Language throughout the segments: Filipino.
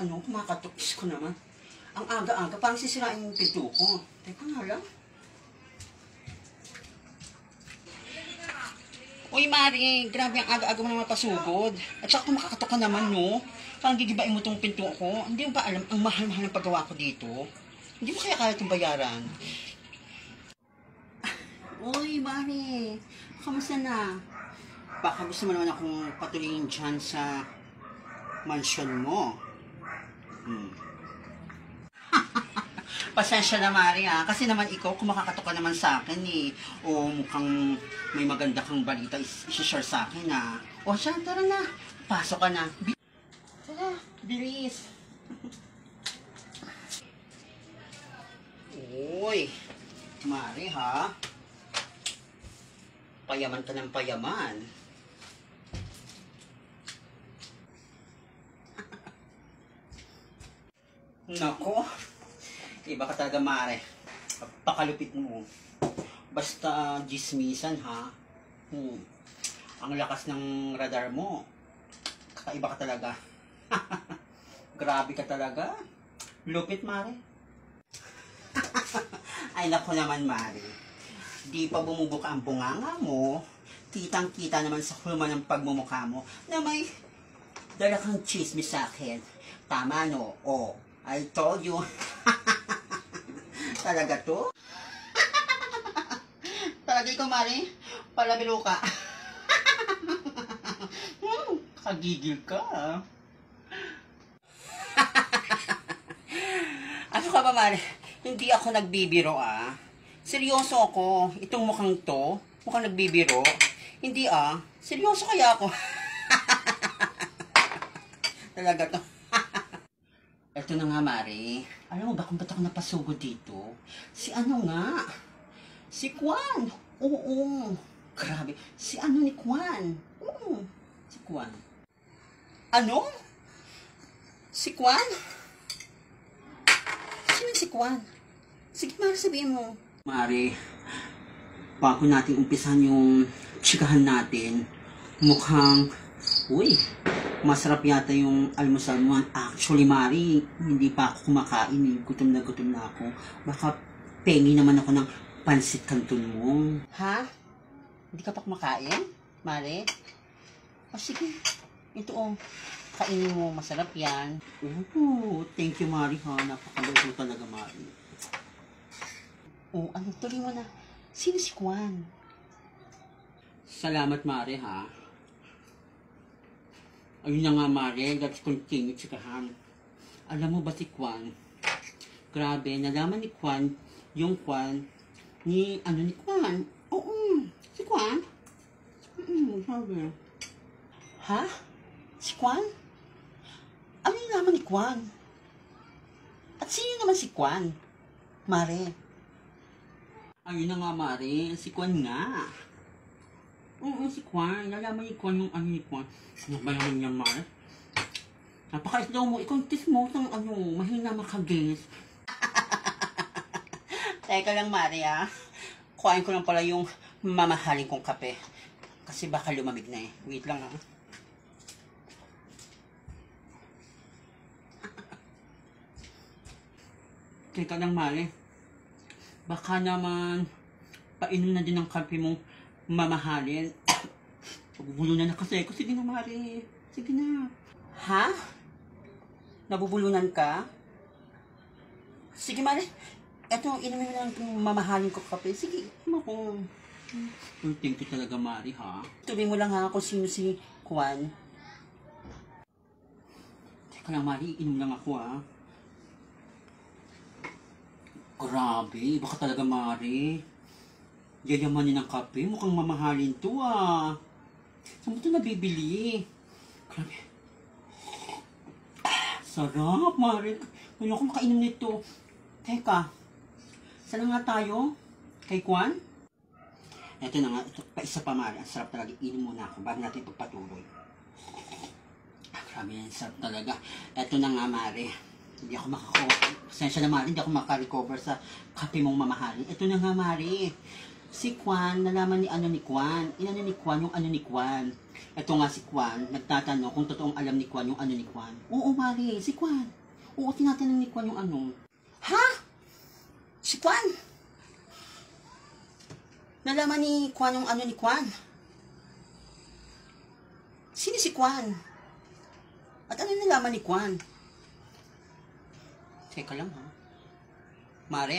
ano, kumakatukis ko naman. Ang aga-aga, parang sisirain yung pinto ko. Teka nga lang. Uy, Mari, grabe ang aga-aga mo naman pasugod. At saka kung makakatok ka naman, no? Parang gigibain mo itong pinto ko. Hindi mo ba alam, ang mahal-mahal ng paggawa ko dito? Hindi mo kaya kaya itong bayaran? Uy, Mari, kamusta na? Baka gusto mo naman akong patuloyin dyan sa mansion mo. Pasensya na, Mari, ha? Kasi naman ikaw, kung makakatok ka naman sa akin, eh. O mukhang may maganda kang balita isi-share sa akin, ha? O siya, tara na. Pasok ka na. Tara, bilis. Uy, Mari, ha? Payaman ka ng payaman. Nako. Iba ka talaga, Mare. Pakalupit mo. Basta gismisan, ha? Ang lakas ng radar mo. Kakaiba ka talaga. Grabe ka talaga. Lupit, Mare. Ay, nako naman, Mare. Di pa bumubuka ang bunganga mo. Kitang-kita naman sa kulma ng pagmumukha mo na may dala kang chismis sa akin. Tama, no? Oh, I told you. Talaga to? Talaga ikaw, Mari? Palabilo ka. Kagigil ka. Ano ka ba, Mari? Hindi ako nagbibiro, ah. Seryoso ako. Itong mukhang to, mukhang nagbibiro. Hindi, ah. Seryoso kaya ako. Talaga to. Ito na nga, Mari. Alam mo ba kung ba't ako napasugod dito? Si ano nga? Si Kwan. Oo. Grabe. Si ano ni Kwan? Oo. Si Kwan. Ano? Si Kwan? Sino si Kwan? Sige, Mari, sabihin mo. Mari, bago natin umpisan yung chikahan natin, mukhang, uy, masarap yata yung almusal mo. Actually, Mari, hindi pa ako kumakain, eh. Gutom na ako. Baka pengi naman ako ng pansit canton mo. Ha? Hindi ka pa kumakain, Mari? O sige, ito oh. Kainin mo, masarap yan. Oh, thank you, Mari, ha. Napakaluto talaga, Mari. Oh, ano, tuloy mo na. Sino si Kwan? Salamat, Mari, ha. Ayun na nga, Mari, let's continue, chikahan. Alam mo ba si Kwan? Grabe, nalaman ni Kwan, yung Kwan, ni Kwan? Oo, si Kwan? Sabi. Ha? Si Kwan? Ano yung nalaman ni Kwan? At sino naman si Kwan? Mari. Ayun na nga, Mari, si Kwan nga. Oo, si Kwan. Nalaman ni Kwan yung ano ni Kwan. Ano ba naman niya, Mar? Napaka-slow mo. I-contest mo ng ano, mahina makagis. Teka lang, Mari, ha? Kuhain ko lang pala yung mamahalin kong kape. Kasi baka lumamig na eh. Wait lang, ha? Teka lang, Mari. Baka naman painom na din ng kape mong mamahalin. Nabubulunan na kasi ako. Sige na, Mari. Sige na. Ha? Nabubulunan ka? Sige, Mari. Eto, inumin mo lang itong mamahalin ko kape. Sige, inom ako. Thank you talaga, Mari, ha? Tuloy mo lang, ha, kung sino si Kwan. Teka lang, Mari. Inom lang ako, ha? Grabe. Baka talaga, Mari. Yayamanin ng kape. Mukhang mamahalin to, ah. Saan mo ito nabibili? Grabe. Sarap, Mari. Kaya ako makainom nito. Teka. Saan nga tayo? Kay Kwan? Ito na nga. Ito pa isa pa, Mari. Ang sarap talaga. Inom muna ako bago natin pagpatuloy. Grabe yan. Sarap talaga. Ito na nga, Mari. Hindi ako Pasensya na, Mari. Hindi ako makarecover sa kape mong mamahalin. Ito na nga, Mari. Si Kwan, nalaman ni Kwan. Inano ni Kwan, yung ano ni Kwan. Ito nga si Kwan, nagtatanong kung totoong alam ni Kwan yung ano ni Kwan. Oo, Mari, si Kwan. Oo, tinatanong ni Kwan yung ano. Ha? Si Kwan? Nalaman ni Kwan yung ano ni Kwan? Sino si Kwan? At ano nalaman ni Kwan? Teka lang ha. Mari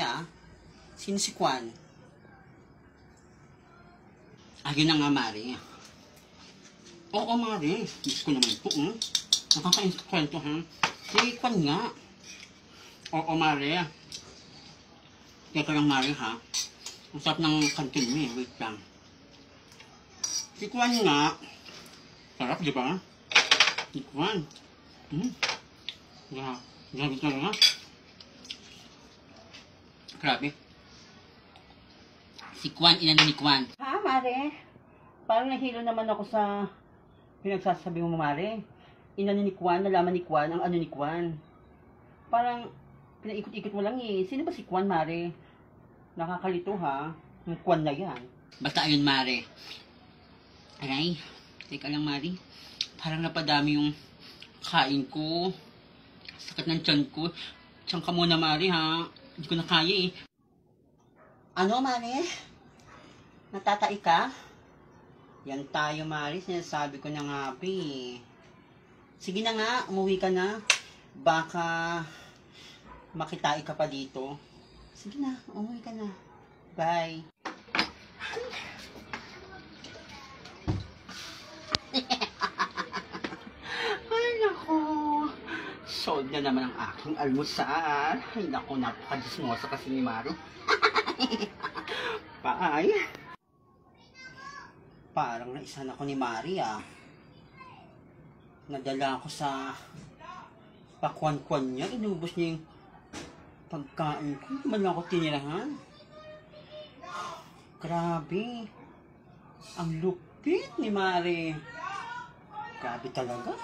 sino si Kwan? Ayun na nga, Mari. Oo, Mari. Diyos ko naman po, nakaka-kwento, ha? Si Kwan nga. Oo, Mari. Teka lang, Mari, ha? Ang sarap ng kantin mo, wait lang. Si Kwan nga. Sarap, di ba? Si Kwan. Grabe talaga. Grabe. Si Kwan, inano ni Kwan. Ha, Mare? Parang nahilo naman ako sa pinagsasabi mo, Mare. Inano ni Kwan, nalaman ni Kwan, ang ano ni Kwan. Parang pinaikot-ikot mo lang eh. Sino ba si Kwan, Mare? Nakakalito ha. Yung Kwan na yan. Basta ayun, Mare. Aray, teka lang, Mare. Parang napadami yung kain ko. Sakit ng tiyan ko. Tiyan ka muna, Mare, ha. Hindi ko na kaya eh. Ano, Mare? Natatai ka? Yan tayo, Mare. Sinasabi ko na nga, Sige na nga, umuwi ka na. Baka makitai ka pa dito. Sige na, umuwi ka na. Bye. Ay, naku. Sold na naman ang aking almusal. Ay, naku, napakadismosa kasi ni Mare. Bye. Parang naisan ako ni Mari Nadala ako sa pakwan-kwan niya. Inubos niya yung pagkain ko. Hindi man lang ako tinirahan. Grabe. Ang lupit ni Mari. Grabe talaga.